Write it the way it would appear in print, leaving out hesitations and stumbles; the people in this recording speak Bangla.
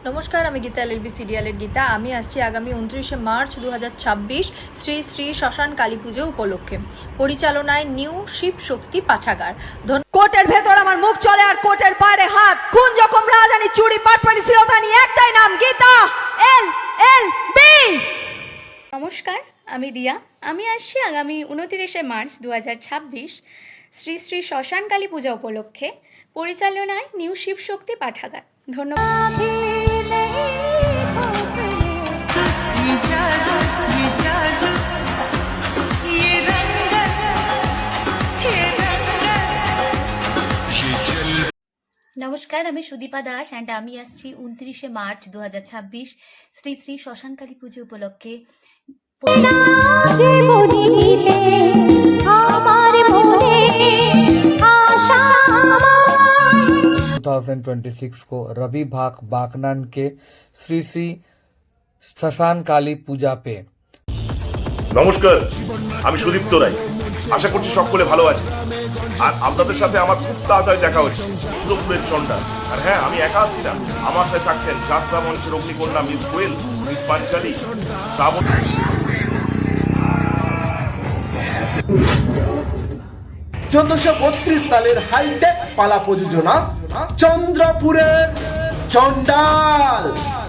নমস্কার, আমি গীতা এলএলবি সিরিয়ালের গীতা। আমি আসছি আগামী 29শে মার্চ 2026 শ্রী শ্রী শ্মশান কালী পুজো উপলক্ষে। পরিচালনায় নিউ শিব শক্তি পাঠাগার। কোটের ভেতর আমার মুখ চলে আর কোটের বাইরে হাত। কোন রকম রাজানি চুরি পাটপাড়ি শিরোধানি, একটাই নাম গীতা এলএলবি। নমস্কার, আমি দিয়া। আমি আসছি আগামী 29শে মার্চ 2026 শ্রী শ্রী শ্মশান কালী পূজা উপলক্ষে। পরিচালনায় নিউ শিব শক্তি পাঠাগার। ধন্যবাদ। নমস্কার, আমি সুদীপা দাস অ্যান্ড আমি আসছি 29শে মার্চ 2026 শ্রী শ্রী শ্মশান কালী পুজো উপলক্ষে। 2026 को रवि भाग बागनान के श्री श्री শ্মশান কালী পূজা পে। নমস্কার, আমি সুদীপ্ত রায়। আশা করছি সকলে ভালো আছে। আর আপনাদের সাথে আমার খুব তাড়াতাড়ি দেখা হচ্ছে রূপপুরের চন্ডা। আর হ্যাঁ, আমি একা আসছি না, আমার সাথে থাকছেন যাত্রা মঞ্চের অগ্নিকন্যা মিস কোয়েল, মিস পাঞ্চালী, শ্রাবণ। 1432 সালের হাইটেক পালা প্রযোজনা চন্দ্রপুরের চন্ডাল।